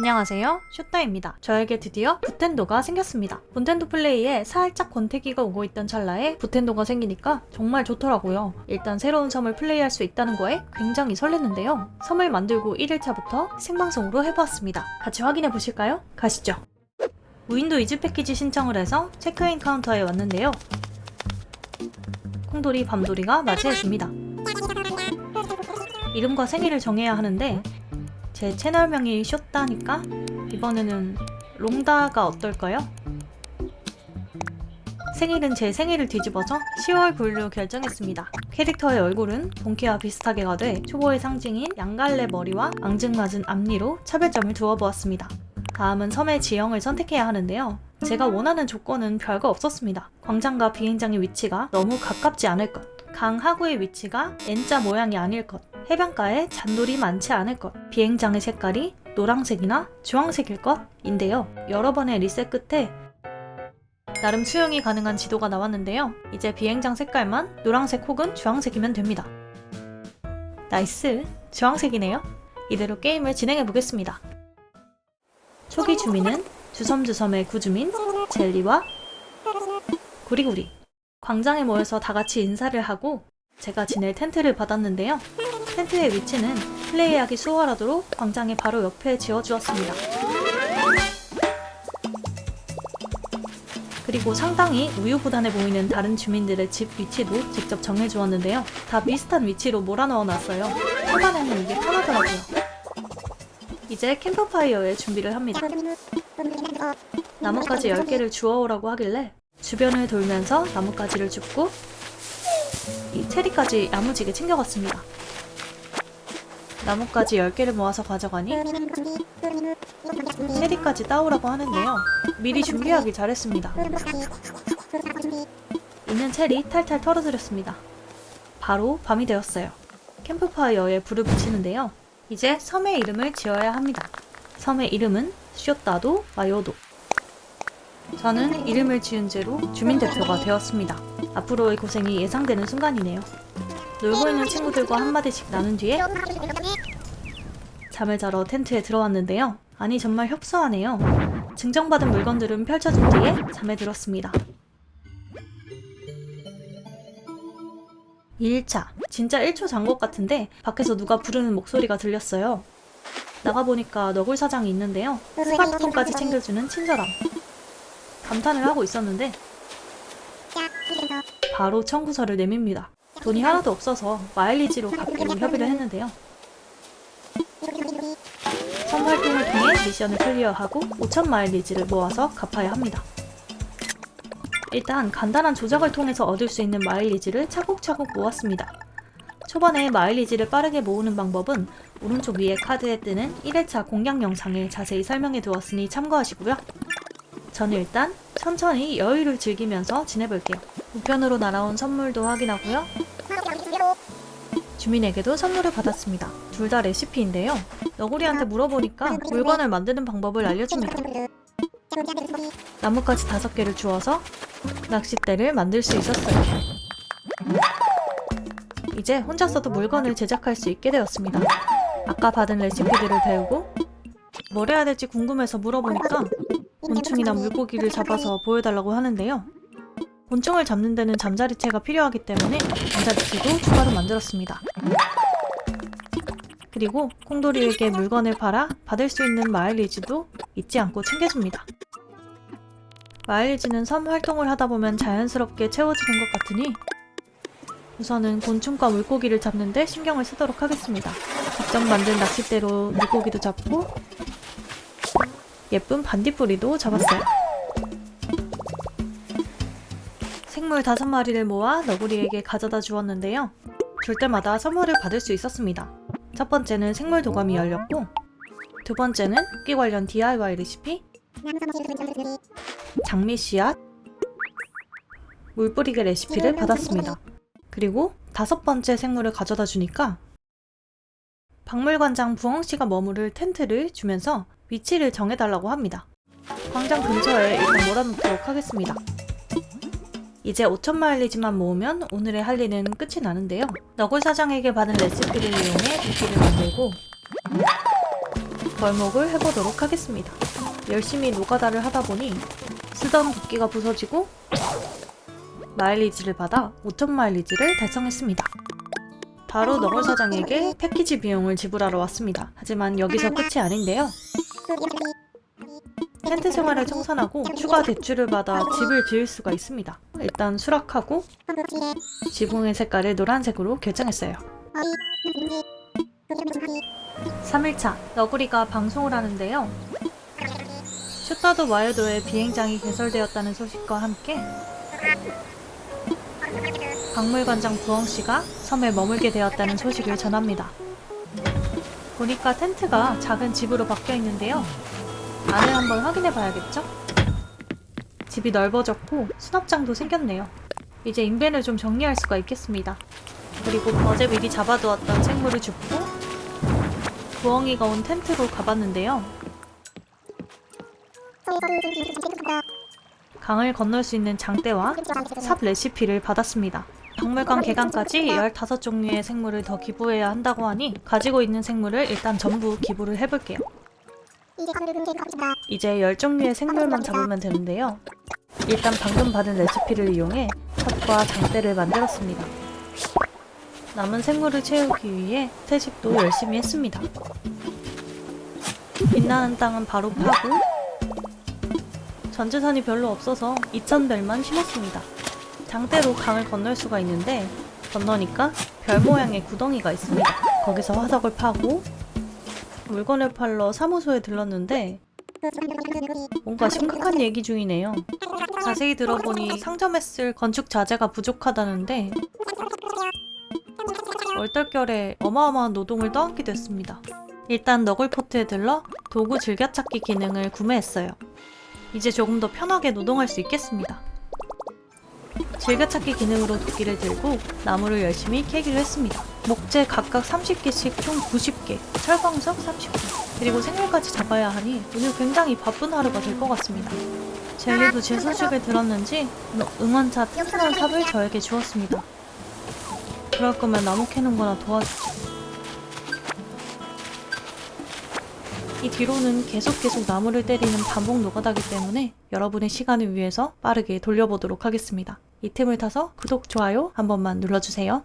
안녕하세요, 슈타입니다. 저에게 드디어 붓텐도가 생겼습니다. 붓텐도 플레이에 살짝 권태기가 오고 있던 찰나에 붓텐도가 생기니까 정말 좋더라고요. 일단 새로운 섬을 플레이할 수 있다는 거에 굉장히 설렜는데요. 섬을 만들고 1일차부터 생방송으로 해보았습니다. 같이 확인해 보실까요? 가시죠. 무인도 이주 패키지 신청을 해서 체크인 카운터에 왔는데요. 콩돌이 밤돌이가 맞이해줍니다. 이름과 생일을 정해야 하는데 제 채널명이 쇼따니까 이번에는 롱다가 어떨까요? 생일은 제 생일을 뒤집어서 10월 9일로 결정했습니다. 캐릭터의 얼굴은 본캐와 비슷하게 가되 초보의 상징인 양갈래 머리와 앙증맞은 앞니로 차별점을 두어보았습니다. 다음은 섬의 지형을 선택해야 하는데요. 제가 원하는 조건은 별거 없었습니다. 광장과 비행장의 위치가 너무 가깝지 않을 것, 강 하구의 위치가 N자 모양이 아닐 것, 해변가에 잔돌이 많지 않을 것, 비행장의 색깔이 노란색이나 주황색일 것인데요. 여러 번의 리셋 끝에 나름 수용이 가능한 지도가 나왔는데요. 이제 비행장 색깔만 노란색 혹은 주황색이면 됩니다. 나이스! 주황색이네요. 이대로 게임을 진행해 보겠습니다. 초기 주민은 주섬주섬의 구주민 젤리와 구리구리. 광장에 모여서 다같이 인사를 하고 제가 지낼 텐트를 받았는데요. 텐트의 위치는 플레이하기 수월하도록 광장의 바로 옆에 지어주었습니다. 그리고 상당히 우유부단해 보이는 다른 주민들의 집 위치도 직접 정해주었는데요. 다 비슷한 위치로 몰아넣어놨어요. 초반에는 이게 편하더라고요. 이제 캠프파이어의 준비를 합니다. 나뭇가지 10개를 주워오라고 하길래 주변을 돌면서 나뭇가지를 줍고 이 체리까지 야무지게 챙겨갔습니다. 나뭇가지 10개를 모아서 가져가니 체리까지 따오라고 하는데요. 미리 준비하기 잘했습니다. 있는 체리 탈탈 털어드렸습니다. 바로 밤이 되었어요. 캠프파이어에 불을 붙이는데요. 이제 섬의 이름을 지어야 합니다. 섬의 이름은 쇼따도 마요도. 저는 이름을 지은 죄로 주민대표가 되었습니다. 앞으로의 고생이 예상되는 순간이네요. 놀고 있는 친구들과 한마디씩 나눈 뒤에 잠을 자러 텐트에 들어왔는데요. 아니 정말 협소하네요. 증정받은 물건들은 펼쳐진 뒤에 잠에 들었습니다. 2일차. 진짜 1초 잔 것 같은데 밖에서 누가 부르는 목소리가 들렸어요. 나가보니까 너굴 사장이 있는데요. 스마트폰까지 챙겨주는 친절함. 감탄을 하고 있었는데 바로 청구서를 내밉니다. 돈이 하나도 없어서 마일리지로 갚기로 협의를 했는데요. 섬 활동을 통해 미션을 클리어하고 5,000 마일리지를 모아서 갚아야 합니다. 일단 간단한 조작을 통해서 얻을 수 있는 마일리지를 차곡차곡 모았습니다. 초반에 마일리지를 빠르게 모으는 방법은 오른쪽 위에 카드에 뜨는 1회차 공략 영상에 자세히 설명해 두었으니 참고하시고요. 저는 일단 천천히 여유를 즐기면서 지내볼게요. 우편으로 날아온 선물도 확인하고요. 주민에게도 선물을 받았습니다. 둘 다 레시피인데요. 너구리한테 물어보니까 물건을 만드는 방법을 알려줍니다. 나뭇가지 5개를 주워서 낚싯대를 만들 수 있었어요. 이제 혼자서도 물건을 제작할 수 있게 되었습니다. 아까 받은 레시피들을 배우고 뭘 해야 될지 궁금해서 물어보니까 곤충이나 물고기를 잡아서 보여달라고 하는데요. 곤충을 잡는 데는 잠자리채가 필요하기 때문에 잠자리채도 추가로 만들었습니다. 그리고 콩돌이에게 물건을 팔아 받을 수 있는 마일리지도 잊지 않고 챙겨줍니다. 마일리지는 섬 활동을 하다 보면 자연스럽게 채워지는 것 같으니 우선은 곤충과 물고기를 잡는 데 신경을 쓰도록 하겠습니다. 직접 만든 낚싯대로 물고기도 잡고 예쁜 반딧불이도 잡았어요. 생물 5마리를 모아 너구리에게 가져다 주었는데요. 줄 때마다 선물을 받을 수 있었습니다. 첫 번째는 생물 도감이 열렸고 두 번째는 토끼 관련 DIY 레시피, 장미 씨앗, 물 뿌리기 레시피를 받았습니다. 그리고 5번째 생물을 가져다 주니까 박물관장 부엉씨가 머무를 텐트를 주면서 위치를 정해달라고 합니다. 광장 근처에 일단 몰아놓도록 하겠습니다. 이제 5,000 마일리지만 모으면 오늘의 할 일은 끝이 나는데요. 너굴 사장에게 받은 레시피를 이용해 도끼를 만들고 벌목을 해보도록 하겠습니다. 열심히 노가다를 하다 보니 쓰던 도끼가 부서지고 마일리지를 받아 5,000 마일리지를 달성했습니다. 바로 너굴 사장에게 패키지 비용을 지불하러 왔습니다. 하지만 여기서 끝이 아닌데요. 텐트 생활을 청산하고 추가 대출을 받아 집을 지을 수가 있습니다. 일단 수락하고 지붕의 색깔을 노란색으로 결정했어요. 3일차 너구리가 방송을 하는데요. 슈타도 와일드의 비행장이 개설되었다는 소식과 함께 박물관장 부엉씨가 섬에 머물게 되었다는 소식을 전합니다. 보니까 텐트가 작은 집으로 바뀌어 있는데요. 안을 한번 확인해 봐야겠죠? 집이 넓어졌고 수납장도 생겼네요. 이제 인벤을 좀 정리할 수가 있겠습니다. 그리고 어제 미리 잡아두었던 생물을 줍고 부엉이가 온 텐트로 가봤는데요. 강을 건널 수 있는 장대와 삽 레시피를 받았습니다. 박물관 개관까지 15종류의 생물을 더 기부해야 한다고 하니 가지고 있는 생물을 일단 전부 기부를 해볼게요. 이제 10종류의 생물만 잡으면 되는데요. 일단 방금 받은 레시피를 이용해 삽과 장대를 만들었습니다. 남은 생물을 채우기 위해 채집도 열심히 했습니다. 빛나는 땅은 바로 파고 전재산이 별로 없어서 2,000벨만 심었습니다. 장대로 강을 건널 수가 있는데 건너니까 별 모양의 구덩이가 있습니다. 거기서 화석을 파고 물건을 팔러 사무소에 들렀는데 뭔가 심각한 얘기 중이네요. 자세히 들어보니 상점했을 건축 자재가 부족하다는데 얼떨결에 어마어마한 노동을 떠안게 됐습니다. 일단 너굴포트에 들러 도구 즐겨찾기 기능을 구매했어요. 이제 조금 더 편하게 노동할 수 있겠습니다. 즐겨찾기 기능으로 도끼를 들고 나무를 열심히 캐기를 했습니다. 목재 각각 30개씩 총 90개, 철광석 30개, 그리고 생물까지 잡아야 하니 오늘 굉장히 바쁜 하루가 될 것 같습니다. 젤리도 제 소식을 들었는지 응원차 튼튼한 삽을 저에게 주었습니다. 그럴 거면 나무 캐는 거나 도와주죠. 이 뒤로는 계속 나무를 때리는 반복 노가다기 때문에 여러분의 시간을 위해서 빠르게 돌려보도록 하겠습니다. 이 틈을 타서 구독, 좋아요 한 번만 눌러주세요.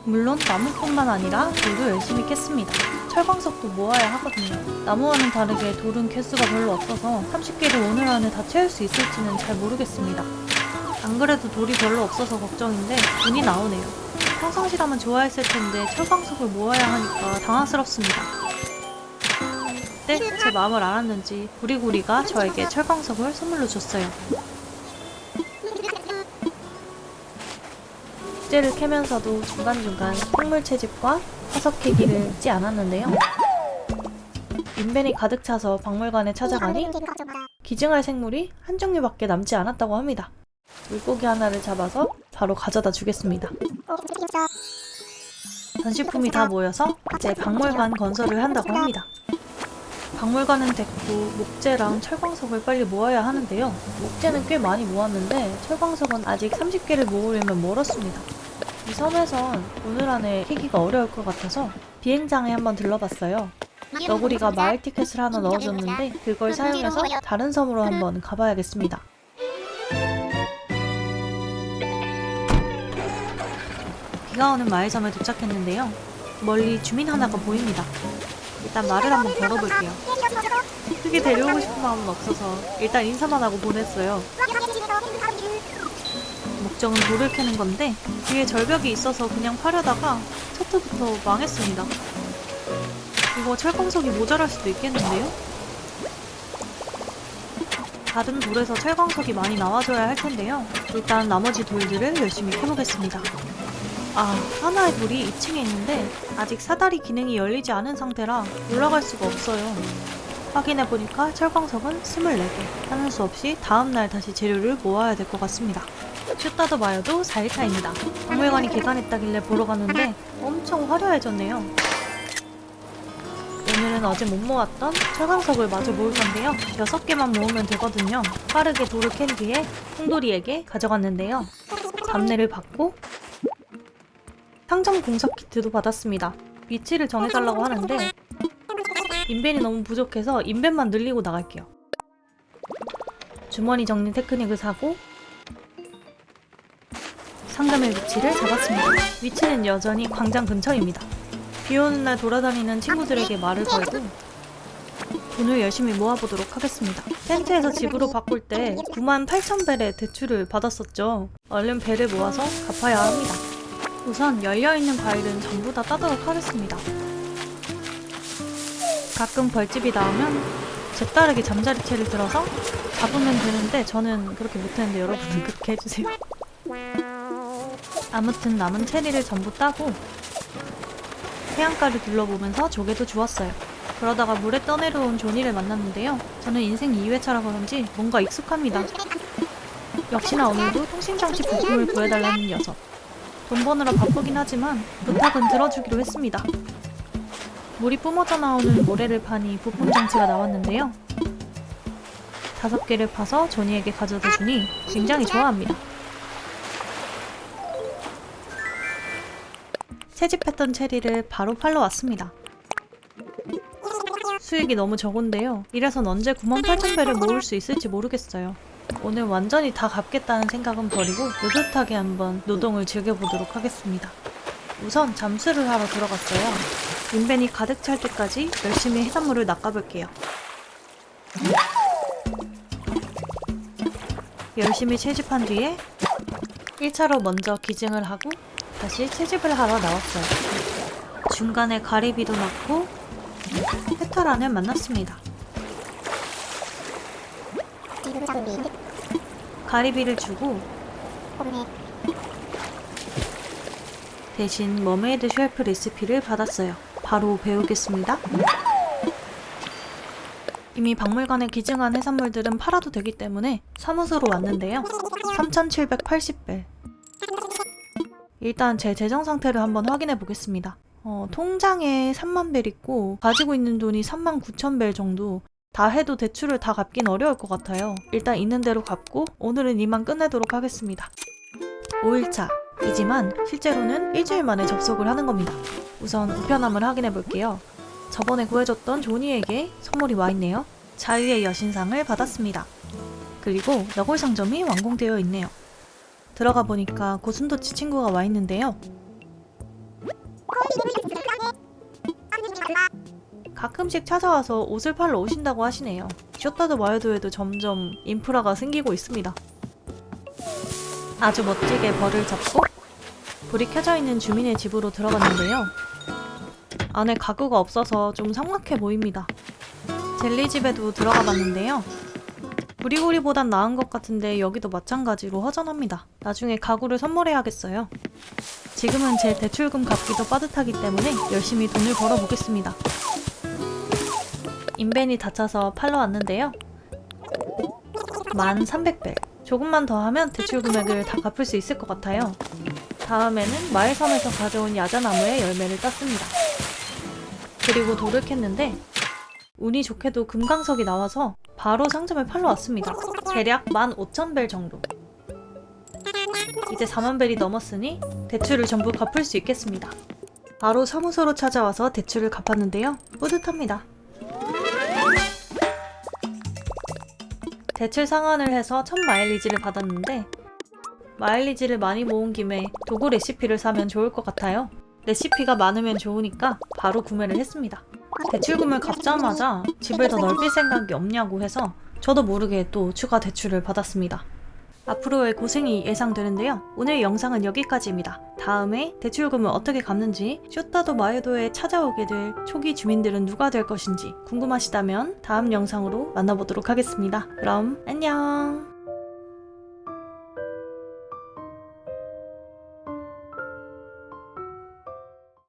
물론 나무뿐만 아니라 돌도 열심히 캤습니다. 철광석도 모아야 하거든요. 나무와는 다르게 돌은 개수가 별로 없어서 30개를 오늘 안에 다 채울 수 있을지는 잘 모르겠습니다. 안 그래도 돌이 별로 없어서 걱정인데 운이 나오네요. 평상시라면 좋아했을 텐데 철광석을 모아야 하니까 당황스럽습니다. 그때 제 마음을 알았는지 구리구리가 저에게 철광석을 선물로 줬어요. 목재를 캐면서도 중간중간 생물 채집과 화석 캐기를 잊지 않았는데요. 인벤이 가득 차서 박물관에 찾아가니 기증할 생물이 한 종류밖에 남지 않았다고 합니다. 물고기 하나를 잡아서 바로 가져다 주겠습니다. 전시품이 다 모여서 이제 박물관 건설을 한다고 합니다. 박물관은 됐고 목재랑 철광석을 빨리 모아야 하는데요. 목재는 꽤 많이 모았는데 철광석은 아직 30개를 모으려면 멀었습니다. 이 섬에선 오늘 안에 캐기가 어려울 것 같아서 비행장에 한번 들러봤어요. 너구리가 마을 티켓을 하나 넣어줬는데 그걸 사용해서 다른 섬으로 한번 가봐야겠습니다. 비가 오는 마을섬에 도착했는데요. 멀리 주민 하나가 보입니다. 일단 말을 한번 걸어볼게요. 크게 데려오고 싶은 마음은 없어서 일단 인사만 하고 보냈어요. 목적은 돌을 캐는 건데 뒤에 절벽이 있어서 그냥 파려다가 첫 회부터 망했습니다. 이거 철광석이 모자랄 수도 있겠는데요? 다른 돌에서 철광석이 많이 나와줘야 할 텐데요. 일단 나머지 돌들을 열심히 캐보겠습니다. 하나의 돌이 2층에 있는데 아직 사다리 기능이 열리지 않은 상태라 올라갈 수가 없어요. 확인해보니까 철광석은 24개. 하는 수 없이 다음날 다시 재료를 모아야 될 것 같습니다. 슈타도 마요도 4일차입니다. 박물관이 개관했다길래 보러 갔는데 엄청 화려해졌네요. 오늘은 어제 못 모았던 철광석을 마저 모을 건데요. 6개만 모으면 되거든요. 빠르게 돌을 캔 뒤에 홍돌이에게 가져갔는데요. 답례를 받고 상점 공석 키트도 받았습니다. 위치를 정해달라고 하는데 인벤이 너무 부족해서 인벤만 늘리고 나갈게요. 주머니 정리 테크닉을 사고 상점의 위치를 잡았습니다. 위치는 여전히 광장 근처입니다. 비 오는 날 돌아다니는 친구들에게 말을 걸고 돈을 열심히 모아보도록 하겠습니다. 텐트에서 집으로 바꿀 때 98,000벨의 대출을 받았었죠. 얼른 벨을 모아서 갚아야 합니다. 우선 열려있는 과일은 전부 다 따도록 하겠습니다. 가끔 벌집이 나오면 재빠르게 잠자리채를 들어서 잡으면 되는데 저는 그렇게 못하는데 여러분은 그렇게 해주세요. 아무튼 남은 체리를 전부 따고 해안가를 둘러보면서 조개도 주웠어요. 그러다가 물에 떠내려온 조니를 만났는데요. 저는 인생 2회차라 그런지 뭔가 익숙합니다. 역시나 오늘도 통신장치 부품을 구해달라는 녀석. 돈 버느라 바쁘긴 하지만 부탁은 들어주기로 했습니다. 물이 뿜어져 나오는 모래를 파니 부품 장치가 나왔는데요. 5개를 파서 조니에게 가져다 주니 굉장히 좋아합니다. 채집했던 체리를 바로 팔러 왔습니다. 수익이 너무 적은데요. 이래선 언제 98,000배를 모을 수 있을지 모르겠어요. 오늘 완전히 다 갚겠다는 생각은 버리고 느긋하게 한번 노동을 즐겨보도록 하겠습니다. 우선 잠수를 하러 들어갔어요. 인벤이 가득 찰 때까지 열심히 해산물을 낚아볼게요. 열심히 채집한 뒤에 1차로 먼저 기증을 하고 다시 채집을 하러 나왔어요. 중간에 가리비도 넣고 페터란을 만났습니다. 가리비를 주고 대신 머메이드 쉘프 레시피를 받았어요. 바로 배우겠습니다. 이미 박물관에 기증한 해산물들은 팔아도 되기 때문에 사무소로 왔는데요. 3,780벨. 일단 제 재정 상태를 한번 확인해 보겠습니다. 통장에 3만벨 있고 가지고 있는 돈이 39,000벨 정도. 다 해도 대출을 다 갚긴 어려울 것 같아요. 일단 있는 대로 갚고 오늘은 이만 끝내도록 하겠습니다. 5일차 이지만 실제로는 일주일 만에 접속을 하는 겁니다. 우선 우편함을 확인해 볼게요. 저번에 구해줬던 조니에게 선물이 와있네요. 자유의 여신상을 받았습니다. 그리고 너골 상점이 완공되어 있네요. 들어가 보니까 고슴도치 친구가 와있는데요. 가끔씩 찾아와서 옷을 팔러 오신다고 하시네요. 쇼타드 와이드에도 점점 인프라가 생기고 있습니다. 아주 멋지게 벌을 잡고 불이 켜져 있는 주민의 집으로 들어갔는데요. 안에 가구가 없어서 좀 삭막해 보입니다. 젤리집에도 들어가 봤는데요. 구리구리보단 나은 것 같은데 여기도 마찬가지로 허전합니다. 나중에 가구를 선물해야겠어요. 지금은 제 대출금 갚기도 빠듯하기 때문에 열심히 돈을 벌어보겠습니다. 인벤이 닫혀서 팔러 왔는데요. 1,300벨. 조금만 더 하면 대출 금액을 다 갚을 수 있을 것 같아요. 다음에는 마을섬에서 가져온 야자나무의 열매를 땄습니다. 그리고 돌을 캤는데 운이 좋게도 금강석이 나와서 바로 상점에 팔러 왔습니다. 대략 15,000벨 정도. 이제 40,000벨이 넘었으니 대출을 전부 갚을 수 있겠습니다. 바로 사무소로 찾아와서 대출을 갚았는데요. 뿌듯합니다. 대출 상환을 해서 1000마일리지를 받았는데 마일리지를 많이 모은 김에 도구 레시피를 사면 좋을 것 같아요. 레시피가 많으면 좋으니까 바로 구매를 했습니다. 대출금을 갚자마자 집을 더 넓힐 생각이 없냐고 해서 저도 모르게 또 추가 대출을 받았습니다. 앞으로의 고생이 예상되는데요. 오늘 영상은 여기까지입니다. 다음에 대출금을 어떻게 갚는지 쇼타도 마에도에 찾아오게 될 초기 주민들은 누가 될 것인지 궁금하시다면 다음 영상으로 만나보도록 하겠습니다. 그럼 안녕!